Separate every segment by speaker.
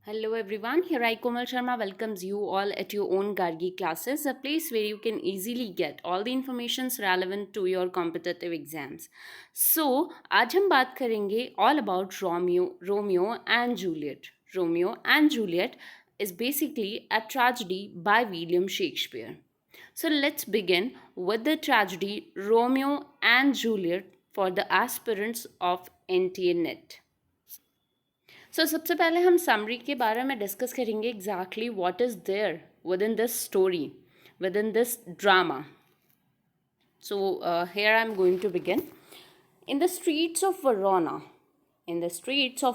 Speaker 1: Hello everyone, here I Komal Sharma welcomes you all at your own Gargi classes, a place where you can easily get all the informations relevant to your competitive exams. So, आज हम बात करेंगे all about Romeo and Juliet. Romeo and Juliet is basically a tragedy by William Shakespeare. So let's begin with the tragedy Romeo and Juliet for the aspirants of NTA NET. सबसे पहले हम summary के बारे में discuss करेंगे exactly what is there within this story within this drama. So here I'm going to begin. In the streets of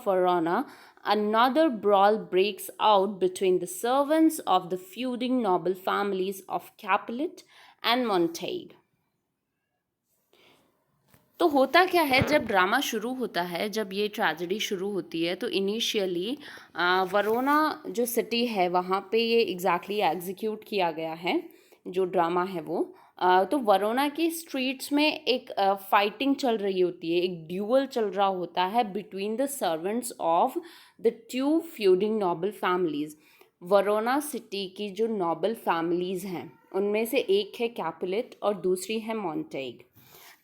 Speaker 1: Verona, another brawl breaks out between the servants of the feuding noble families of Capulet and Montague. तो होता क्या है जब drama शुरू होता है, जब ये ट्रेजेडी शुरू होती है, तो इनिशियली वरोना जो सिटी है वहाँ पे ये एग्जैक्टली एग्जीक्यूट किया गया है जो ड्रामा है वो. तो वरोना की स्ट्रीट्स में एक फाइटिंग चल रही होती है, एक ड्यूअल चल रहा होता है between the servants of the two feuding noble families. Verona city की जो नॉबल फैमिलीज़ हैं उनमें से एक है कैपुलेट और दूसरी है मॉन्टेग.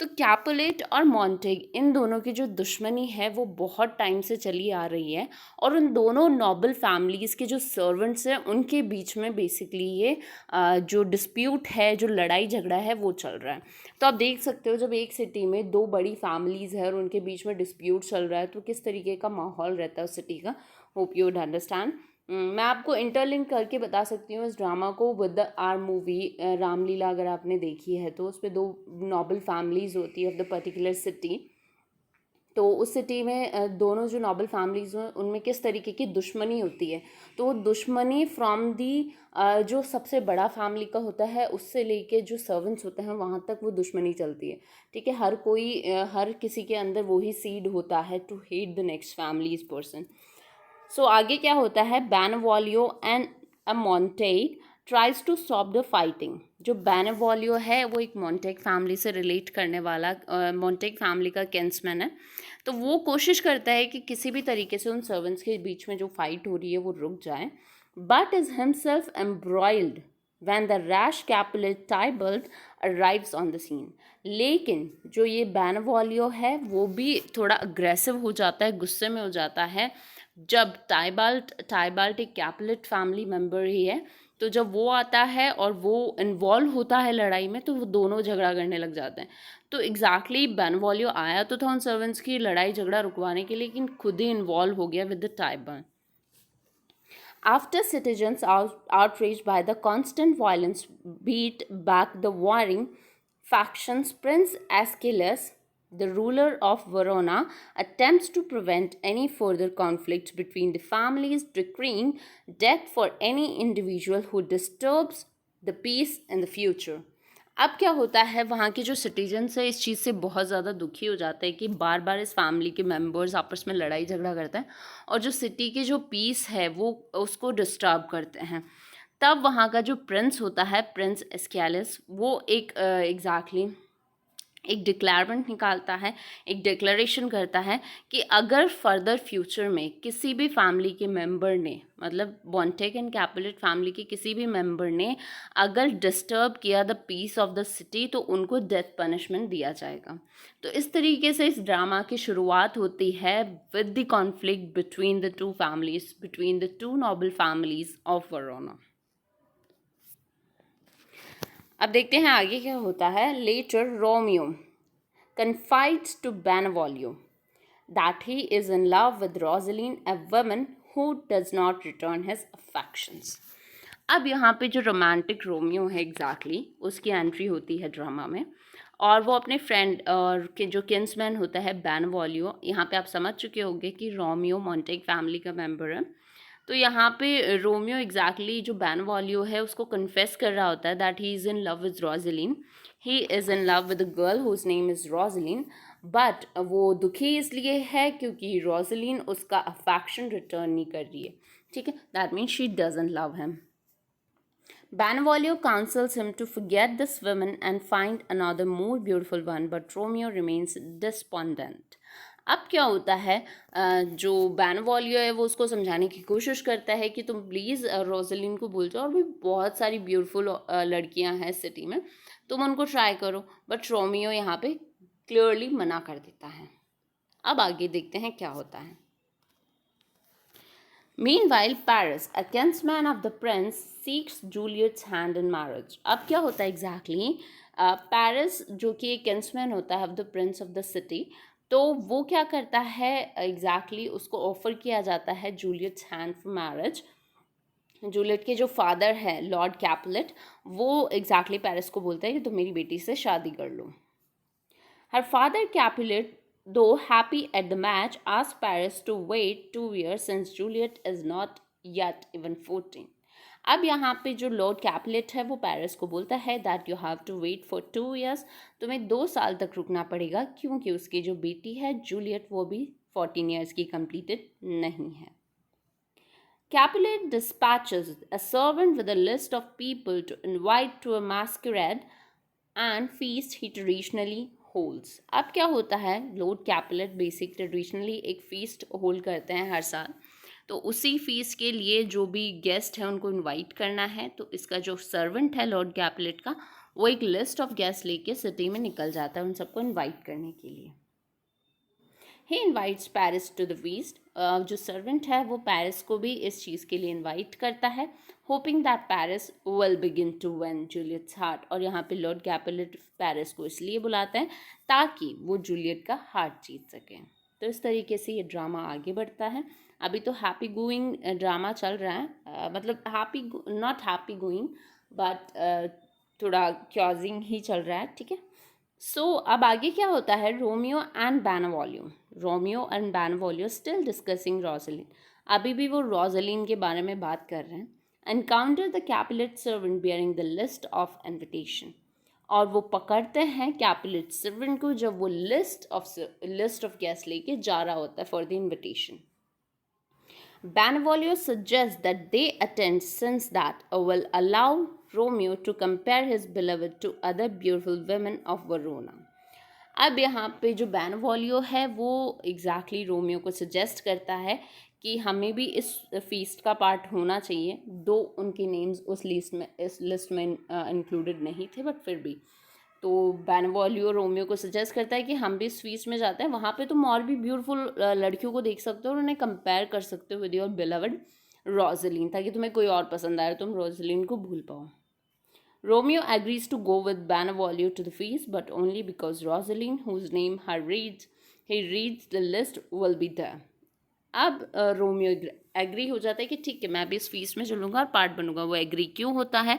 Speaker 1: तो कैपुलेट और मॉन्टेग इन दोनों की जो दुश्मनी है वो बहुत टाइम से चली आ रही है और उन दोनों नॉबल फैमिलीज़ के जो सर्वेंट्स हैं उनके बीच में बेसिकली ये जो डिस्प्यूट है, जो लड़ाई झगड़ा है वो चल रहा है. तो आप देख सकते हो जब एक सिटी में दो बड़ी फैमिलीज़ है और उनके बीच में डिस्प्यूट चल रहा है तो किस तरीके का माहौल रहता है उस सिटी का. Hope you would understand. मैं आपको इंटरलिंक करके बता सकती हूँ इस ड्रामा को with the R movie Ramlila. अगर आपने देखी है तो उस पर दो नॉबल फैमिलीज़ होती है ऑफ द पर्टिकुलर सिटी. तो उस सिटी में दोनों जो नॉबल फैमिलीज़ हैं उनमें किस तरीके की दुश्मनी होती है. तो वो दुश्मनी फ्रॉम दी जो सबसे बड़ा फैमिली का होता है उससे लेके जो सर्वेंट्स होते हैं वहाँ तक वो दुश्मनी चलती है. ठीक है, हर कोई हर किसी के अंदर वही सीड होता है to hate the next families person. So आगे क्या होता है, Benvolio and a Montague tries to stop the fighting. जो बेनवॉलियो है वो एक मॉन्टेग फैमिली से रिलेट करने वाला मॉन्टेग फैमिली का किंग्समैन है. तो वो कोशिश करता है कि किसी भी तरीके से उन सर्वेंट्स के बीच में जो फाइट हो रही है वो रुक जाए. But is himself embroiled when the rash Capulet Tybalt arrives on the scene. लेकिन जो ये बेनवॉलियो है वो भी थोड़ा अग्रेसिव हो जाता है, गुस्से में हो जाता है जब टाइबाल्ट एक कैपुलेट फैमिली मेम्बर ही है. तो जब वो आता है और वो इन्वॉल्व होता है लड़ाई में तो वो दोनों झगड़ा करने लग जाते हैं. तो एग्जैक्टली बेनवॉलियो आया तो था उन सर्वेंट्स की लड़ाई झगड़ा रुकवाने के लिए, लेकिन खुद ही इन्वॉल्व हो गया with the Tybalt. After citizens outraged by the constant violence beat back the warring factions, Prince Aeschylus, the ruler of Verona, attempts to prevent any further conflicts between the families, decreeing death for any individual who disturbs the peace in the future. अब क्या होता है, वहाँ के जो citizens है इस चीज़ से बहुत ज़्यादा दुखी हो जाते हैं कि बार बार इस फैमिली के मेंबर्स आपस में लड़ाई झगड़ा करते हैं और जो सिटी की जो पीस है वो उसको डिस्टर्ब करते हैं. तब वहाँ का जो प्रिंस होता है, प्रिंस एस्केलिस, वो एक एग्जैक्टली एक डिक्लेयरमेंट निकालता है, एक डिक्लेरेशन करता है कि अगर फर्दर फ्यूचर में किसी भी फैमिली के मेंबर ने, मतलब मॉन्टेग एंड कैपुलेट फैमिली के किसी भी मेंबर ने अगर डिस्टर्ब किया the peace of the city तो उनको डेथ पनिशमेंट दिया जाएगा. तो इस तरीके से इस ड्रामा की शुरुआत होती है with the conflict between the two families, between the two noble families of Verona. अब देखते हैं आगे क्या होता है. Later Romeo confides to Benvolio that he is in love with Rosaline, a woman who does not return his affections. अब यहाँ पे जो रोमांटिक रोमियो है एग्जैक्टली उसकी एंट्री होती है ड्रामा में और वो अपने फ्रेंड और के जो किंग्समैन होता है बेनवॉलियो. यहाँ पे आप समझ चुके होंगे कि रोमियो मॉन्टेग फैमिली का मेंबर है. तो यहाँ पे रोमियो एग्जैक्टली जो बेनवॉलियो है उसको कन्फेस कर रहा होता है that he is in love with Rosaline. He is in love with a girl whose name is Rosaline. But वो दुखी इसलिए है क्योंकि रोजलिन उसका अफेक्शन रिटर्न नहीं कर रही है. ठीक है, that means she doesn't love him. Benvolio counsels him to forget this woman and find another more beautiful one, but Romeo remains despondent. अब क्या होता है, जो बेनवॉलियो है वो उसको समझाने की कोशिश करता है कि तुम प्लीज़ रोजलिन को भूल जाओ, और भी बहुत सारी ब्यूटीफुल लड़कियां हैं सिटी में, तुम उनको ट्राई करो। बट रोमियो यहाँ पे क्लियरली मना कर देता है। अब आगे देखते हैं क्या होता है। Meanwhile, Paris, a kinsman of the prince, seeks Juliet's hand in marriage. अब क्या होता है एग्जैक्टली, पेरिस जो कि एक किंसमैन होता है of the Prince of the city, तो वो क्या करता है एग्जैक्टली, उसको ऑफर किया जाता है जूलियट्स हैंड फॉर मैरिज। जूलियट के जो फादर है लॉर्ड कैपुलेट, वो एग्जैक्टली पेरिस को बोलता है कि तुम मेरी बेटी से शादी कर लो। Her father Capulet, though happy at the match, asked Paris to wait 2 years since Juliet is not yet even 14. अब यहाँ पे जो लॉर्ड कैपुलेट है वो पेरिस को बोलता है that you have to wait for 2 years, तुम्हें 2 साल तक रुकना पड़ेगा, क्योंकि उसकी जो बेटी है जूलियट वो भी 14 years की कंप्लीटेड नहीं है। Capulet dispatches a servant with a list of people to invite to a masquerade and feast he traditionally holds. अब क्या होता है, लॉर्ड कैपुलेट बेसिक ट्रेडिशनली एक फीस्ट होल्ड करते हैं हर साल, तो उसी फीस्ट के लिए जो भी गेस्ट है उनको इनवाइट करना है। तो इसका जो सर्वेंट है लॉर्ड कैपुलेट का, वो एक लिस्ट ऑफ गेस्ट लेके सिटी में निकल जाता है उन सबको इनवाइट करने के लिए। He invites Paris to the feast, जो सर्वेंट है वो पेरिस को भी इस चीज़ के लिए इन्वाइट करता है, hoping that Paris will begin to win Juliet's heart. और यहाँ पे लॉर्ड कैपुलेट पेरिस को इसलिए बुलाते हैं ताकि वो जूलियट का हार्ट जीत सकें। तो इस तरीके से ये ड्रामा आगे बढ़ता है। अभी तो हैप्पी गोइंग ड्रामा चल रहा है, मतलब happy not happy going but थोड़ा क्योजिंग ही चल रहा है, ठीक है। सो अब आगे क्या होता है, Romeo and Benvolio still discussing Rosaline, अभी भी वो रोजलिन के बारे में बात कर रहे हैं। Encounter the Capulet servant bearing the list of invitation, और वो पकड़ते हैं कैपुलेट सर्वेंट को जब वो लिस्ट ऑफ गेस्ट लेके जा रहा होता है for the invitation. Benvolio suggests that they attend since that will allow Romeo to compare his beloved to other beautiful women of Verona. अब यहाँ पे जो बेनवॉलियो है वो एग्जैक्टली रोमियो को सजेस्ट करता है कि हमें भी इस फीस्ट का पार्ट होना चाहिए, दो उनके नेम्स उस लिस्ट में इंक्लूडेड नहीं थे, बट फिर भी तो बेनवॉलियो रोमियो को सजेस्ट करता है कि हम भी इस फीस्ट में जाते हैं, वहाँ पे तुम और भी ब्यूटीफुल लड़कियों को देख सकते हो और उन्हें कंपेयर कर सकते हो विद योर बिलवड रोजलिन, ताकि तुम्हें कोई और पसंद आए, तुम रोजलिन को भूल पाओ। Romeo agrees to go with Benvolio to the feast, but only because Rosaline, whose name he reads the list, will be there. अब रोमियो एग्री हो जाता है कि ठीक है मैं भी इस फीस्ट में चलूँगा और पार्ट बनूंगा। वो एग्री क्यों होता है,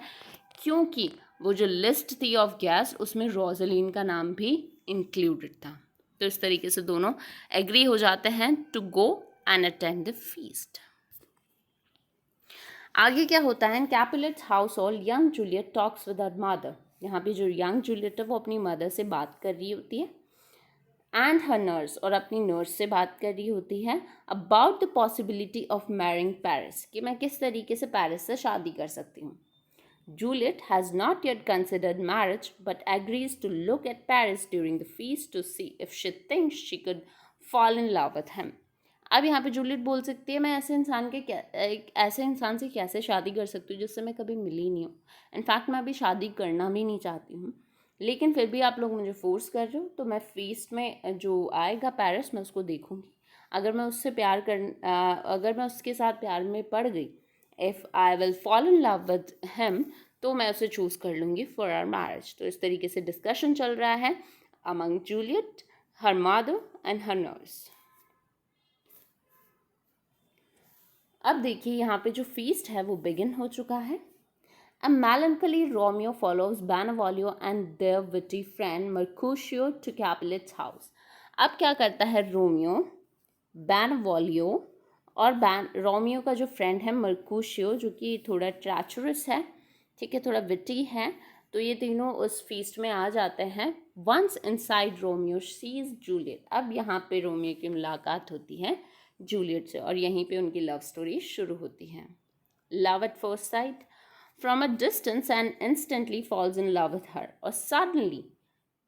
Speaker 1: क्योंकि वो जो लिस्ट थी ऑफ गेस्ट उसमें रोजलिन का नाम भी इंक्लूडेड था। तो इस तरीके से दोनों एग्री हो जाते हैं to go and attend the feast. आगे क्या होता है, in Capulet's household young Juliet talks with her mother, यहाँ पे जो यंग जूलियट है वो अपनी मदर से बात कर रही होती है, एंड हर नर्स, और अपनी नर्स से बात कर रही होती है about the possibility of marrying Paris, कि मैं किस तरीके से पेरिस से शादी कर सकती हूँ। Juliet has not yet considered marriage but agrees to look at Paris during the feast to see if she thinks she could fall in love with him. अब यहाँ पे जूलियट बोल सकती है मैं एक ऐसे इंसान से कैसे शादी कर सकती हूँ जिससे मैं कभी मिली नहीं हूँ, इनफैक्ट मैं अभी शादी करना भी नहीं चाहती हूँ, लेकिन फिर भी आप लोग मुझे फोर्स कर रहे हो, तो मैं फीस्ट में जो आएगा पेरिस मैं उसको देखूँगी। अगर मैं उसके साथ प्यार में पड़ गई, if I will fall in love with him, तो मैं उसे चूज़ कर लूँगी फॉर आवर मैरिज। तो इस तरीके से डिस्कशन चल रहा है among Juliet, her mother and her nurse. अब देखिए यहाँ पे जो फीस्ट है वो बिगिन हो चुका है। A melancholy Romeo follows Benvolio and their witty friend Mercutio to Capulet's house. अब क्या करता है रोमियो, बेनवॉलियो और रोमियो का जो फ्रेंड है मर्कुशियो, जो कि थोड़ा ट्रैचरस है, ठीक है, थोड़ा विटी है, तो ये तीनों उस फीस्ट में आ जाते हैं। Once inside Romeo sees Juliet, अब यहाँ पे रोमियो की मुलाकात होती है जूलियट से और यहीं पे उनकी लव स्टोरी शुरू होती है। Love at first sight, from a distance and instantly falls in love with her, और सडनली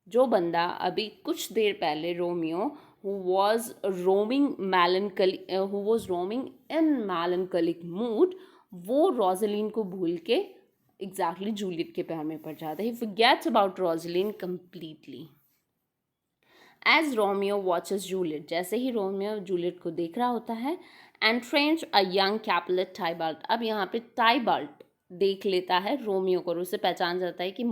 Speaker 1: जो बंदा अभी कुछ देर पहले Romeo who was roaming in melancholic mood, वो रोजलिन को भूल के एग्जैक्टली जूलियट के प्यार में पड़ जाता है. He forgets about Rosaline completely. As Romeo watches Juliet, जैसे ही रोमियो जूलियट को देख रहा होता है, entrances a young Capulet Tybalt. अब यहाँ पे टाइबाल्ट देख लेता है रोमियो को और उसे पहचान जाता है कि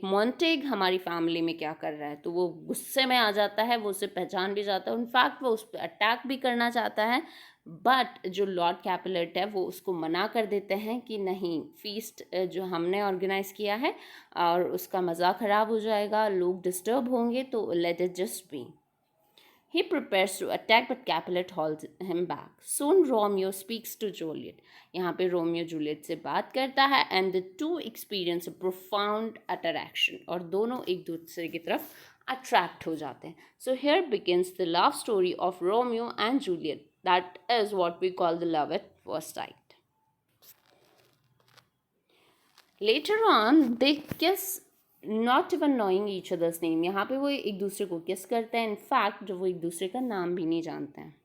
Speaker 1: मॉन्टेग हमारी फैमिली में क्या कर रहा है. तो वो गुस्से में आ जाता है, वो उसे पहचान भी जाता है. इनफैक्ट वो उस पर अटैक भी करना चाहता है, बट जो लॉर्ड कैपुलेट है वो उसको मना कर देते हैं कि नहीं, फीस्ट जो हमने ऑर्गेनाइज किया है और उसका मज़ा ख़राब हो जाएगा, लोग डिस्टर्ब होंगे, तो let it just be. He prepares to attack, but Capulet holds him back. Soon Romeo speaks to Juliet. यहाँ पे रोमियो जूलियट से बात करता है and the two experience a profound attraction. और दोनों एक दूसरे की तरफ attract हो जाते हैं. So here begins the love story of Romeo and Juliet. That is what we call the love at first sight. Later on, they kiss not even knowing each others name. यहाँ पे वो एक दूसरे को किस करते हैं. इनफैक्ट जो वो एक दूसरे का नाम भी नहीं जानते हैं.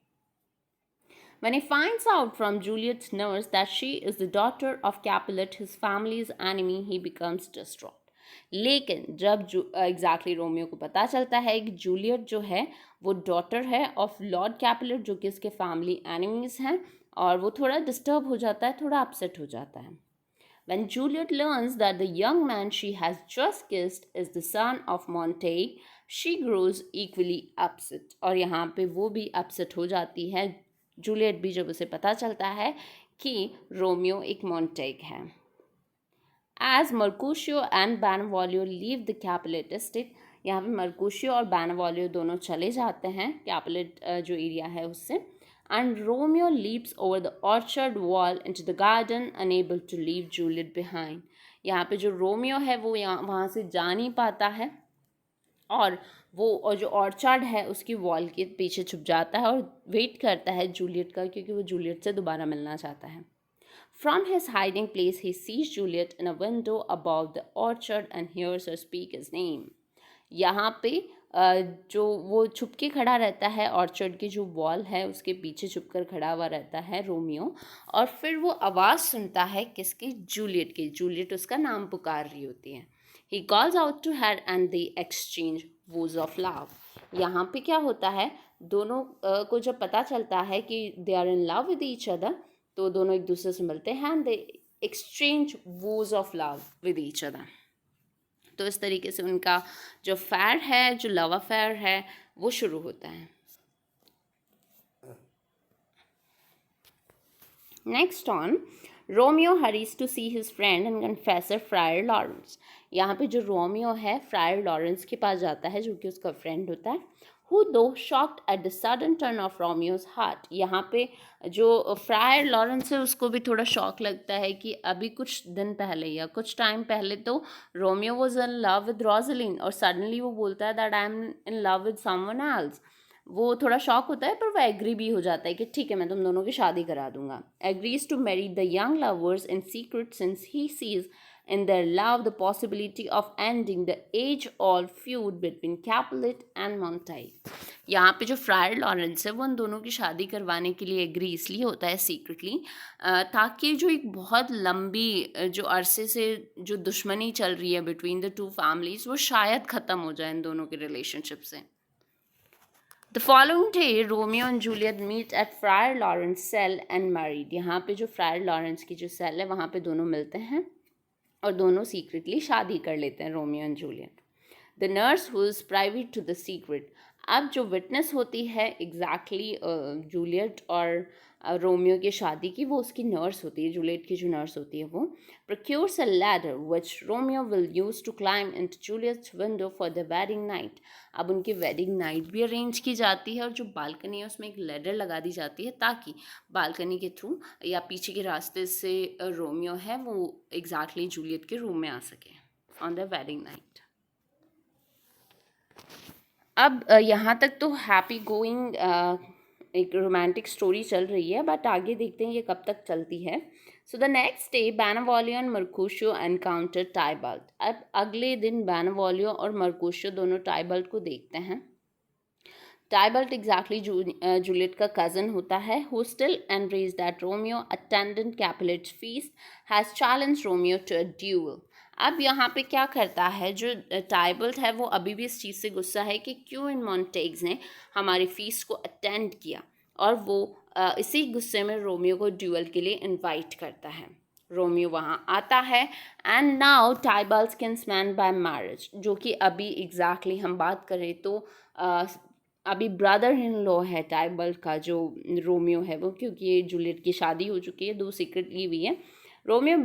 Speaker 1: When he finds out from Juliet's nurse that she is the daughter of Capulet, his family's enemy, he becomes distraught. लेकिन जब एग्जैक्टली रोमियो को पता चलता है कि जूलियट जो है वो डॉटर है ऑफ लॉर्ड कैपुलेट, जो कि इसके फैमिली एनिमीज हैं, और वो थोड़ा डिस्टर्ब हो जाता है, थोड़ा अपसेट हो जाता है. When Juliet learns that the young man she has just kissed is the son of Montague, she grows equally upset. और यहाँ पे वो भी upset हो जाती है, जूलियट भी, जब उसे पता चलता है कि रोमियो एक मॉन्टेग है. As Mercutio and Benevolio leave the Capulet estate, यहाँ पे मर्कुशियो और बेनेवोलियो दोनों चले जाते हैं कैपुलेट जो एरिया है उससे. And Romeo leaps over the orchard wall into the garden, unable to leave Juliet behind. यहाँ पे जो रोमियो है वो वहाँ से जा नहीं पाता है और जो ऑर्चर्ड है उसकी वॉल के पीछे छुप जाता है और वेट करता है जूलियट का, क्योंकि वो जूलियट से दोबारा मिलना चाहता है. From his hiding place he sees Juliet in a window above the orchard and hears her speak his name. यहाँ पे जो वो छुप के खड़ा रहता है, ऑर्चर्ड की जो वॉल है उसके पीछे छुपकर खड़ा हुआ रहता है रोमियो, और फिर वो आवाज़ सुनता है किसकी, जूलियट की. जूलियट उसका नाम पुकार रही होती है. He calls out to her and they exchange vows of love. यहाँ पे क्या होता है, दोनों को जब पता चलता है कि they are in love with each other, तो दोनों एक दूसरे से मिलते हैं and they exchange vows of love with each other. तो इस तरीके से उनका जो फेयर है, जो लव अफेयर है, वो शुरू होता है. Next on, Romeo hurries to see his friend and confessor Friar Laurence. यहाँ पे जो रोमियो है फ्रायर लॉरेंस के पास जाता है, जो कि उसका फ्रेंड होता है. Who though shocked at the sudden turn of Romeo's heart. यहाँ पे जो फ्रायर लॉरेंस है उसको भी थोड़ा शॉक लगता है कि अभी कुछ दिन पहले या कुछ टाइम पहले तो Romeo was in love with Rosaline और सडनली वो बोलता है that I am in love with someone else. वो थोड़ा शॉक होता है, पर वो एग्री भी हो जाता है कि ठीक है, मैं तुम दोनों की शादी करा दूंगा. Agrees to marry the young lovers in secret since he sees in their love the possibility of ending the age-old feud between Capulet and Montague. यहाँ पे जो फ्रायर लॉरेंस है वो उन दोनों की शादी करवाने के लिए एग्री इसलिए होता है सीक्रेटली, ताकि जो एक बहुत लंबी जो अरसे से जो दुश्मनी चल रही है बिटवीन द टू फैमिलीज, वो शायद ख़त्म हो जाए इन दोनों के रिलेशनशिप से. The following day, Romeo and Juliet meet at Friar Lawrence cell and married. यहाँ पे जो फ्रायर लॉरेंस की जो सेल है वहाँ पे दोनों मिलते हैं और दोनों सीक्रेटली शादी कर लेते हैं, Romeo and Juliet. The nurse who is private to the secret. अब जो विटनेस होती है एग्जैक्टली जूलियट और रोमियो की शादी की, वो उसकी नर्स होती है, जूलियट की जो नर्स होती है वो. Procures a ladder which Romeo will use to climb into Juliet's window for the wedding night. अब उनकी वेडिंग नाइट भी अरेंज की जाती है और जो बालकनी है उसमें एक लैडर लगा दी जाती है ताकि बालकनी के थ्रू या पीछे के रास्ते से रोमियो है वो एग्जैक्टली जूलियट के रूम में आ सके ऑन द वेडिंग नाइट. अब यहाँ तक तो हैप्पी गोइंग एक रोमांटिक स्टोरी चल रही है, बट आगे देखते हैं ये कब तक चलती है. So the next day Benvolio and Mercutio encounter Tybalt. अब अगले दिन बेनेवोलियो और मर्कुशियो दोनों टाइबाल्ट को देखते हैं. टाइबल्ट एग्जैक्टली जूलियट का कज़न होता है, who still enrage that Romeo attendant Capulets feast has challenge Romeo to a duel. अब यहाँ पे क्या करता है, जो टाइबल्ट है वो अभी भी इस चीज़ से गुस्सा है कि क्यों इन मॉन्टेग्स ने हमारी फीस्ट को अटेंड किया, और वो इसी गुस्से में रोमियो को ड्यूअल के लिए इनवाइट करता है। रोमियो वहाँ आता है and now Tybalt kinsman by marriage, जो कि अभी एग्जैक्टली हम बात करें तो अभी ब्रदर इन लॉ है टाइबल्ट का जो रोमियो है वो, क्योंकि ये जूलियट की शादी हो चुकी है, 2 सीक्रेट ली हुई है। Romeo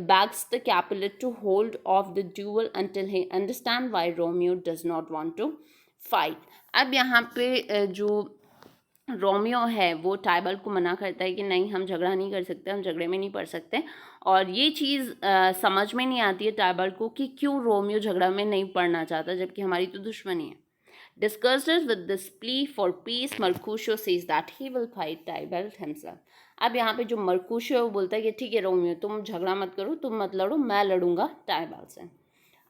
Speaker 1: begs the Capulet to hold off the duel until he understand why Romeo does not want to fight। अब यहाँ पे जो रोमियो है वो टाइबल्ट को मना करता है कि नहीं, हम झगड़ा नहीं कर सकते, हम झगड़े में नहीं पड़ सकते, और ये चीज़ समझ में नहीं आती है टाइबल्ट को कि क्यों रोमियो झगड़ा में नहीं पड़ना चाहता, जबकि हमारी तो दुश्मनी है। Disgusted with this plea for peace, Mercutio says that he will fight Tybalt himself। अब यहाँ पे जो मर्कुशियो है वो बोलता है कि ठीक है रोमियो, तुम झगड़ा मत करो, तुम मत लड़ो, मैं लड़ूंगा टाइबल्ट से।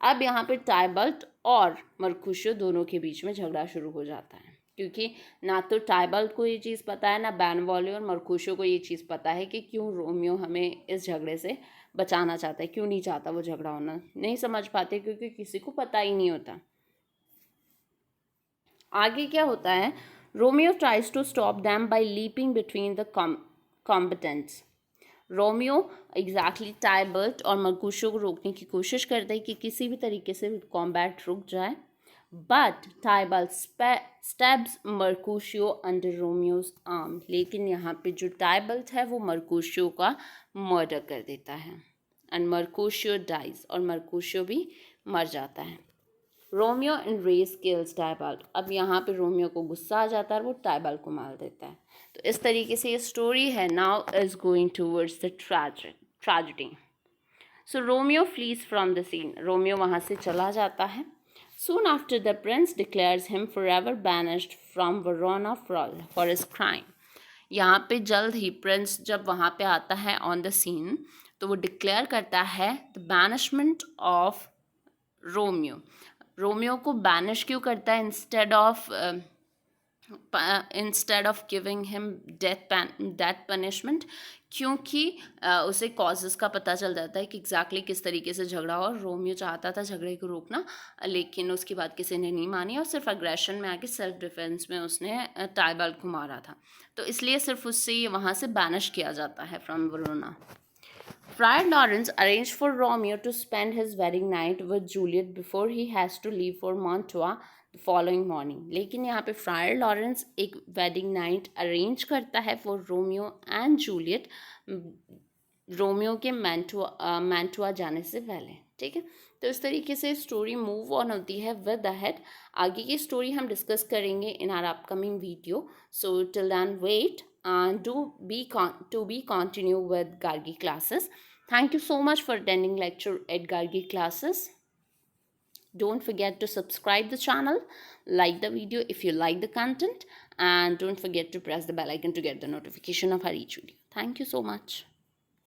Speaker 1: अब यहाँ पे टाइबल्ट और मर्कुशियो दोनों के बीच में झगड़ा शुरू हो जाता है, क्योंकि ना तो टाइबल्ट को ये चीज़ पता है, ना बेनवोलियो और मर्कुशियो को ये चीज़ पता है कि क्यों रोमियो हमें इस झगड़े से बचाना चाहता है, क्यों नहीं चाहता वो झगड़ा होना, नहीं समझ पाते, क्योंकि किसी को पता ही नहीं होता। आगे क्या होता है, Romeo tries to stop them by leaping between the combatants. Romeo exactly Tybalt और मर्कुशियो को रोकने की कोशिश करता है कि किसी भी तरीके से कॉम्बैट रुक जाए, but Tybalt stabs Mercutio under Romeo's arm. लेकिन यहाँ पे जो टाइबल्ट है वो मर्कुशियो का मर्डर कर देता है एंड मर्कुशियो डाइज, और मर्कुशियो भी मर जाता है। Romeo in race kills टाइबल्ट। अब यहाँ पे रोमियो को गुस्सा आ जाता है और वो टाइबल्ट को मार देता है। तो इस तरीके से ये स्टोरी है। Now is going towards the tragedy. So Romeo flees from the scene. Romeo वहाँ से चला जाता है। Soon after, the prince declares him forever banished from Verona for his crime। यहाँ पे जल्द ही प्रिंस जब वहाँ पे आता है ऑन द सीन, तो वो डिक्लेयर करता है the banishment of Romeo. Romeo को बैनिश क्यों करता है instead of giving him death punishment? क्योंकि उसे कॉजेज़ का पता चल जाता है कि एग्जैक्टली किस तरीके से झगड़ा हो, और रोमियो चाहता था झगड़े को रोकना, लेकिन उसकी बात किसी ने नहीं मानी और सिर्फ अग्रेशन में आके सेल्फ डिफेंस में उसने टाइबल्ट को मारा था। तो इसलिए सिर्फ उससे ये वहाँ से बैनिश किया जाता है from वरोना। Friar Lawrence arranged for Romeo to spend his wedding night with Juliet before he has to leave for Mantua the following morning। लेकिन यहाँ पे फ्रायर लॉरेंस एक वेडिंग नाइट अरेंज करता है for Romeo and Juliet, Romeo के मैंटुआ जाने से पहले। ठीक है, तो इस तरीके से स्टोरी मूव ऑन होती है विद द हेड। आगे की स्टोरी हम डिस्कस करेंगे in our upcoming video. So till then wait and to be continue with Gargi classes. Thank you so much for attending lecture at Gargi classes. Don't forget to subscribe the channel, like the video if you like the content, and don't forget to press the bell icon to get the notification of our each video. Thank you so much.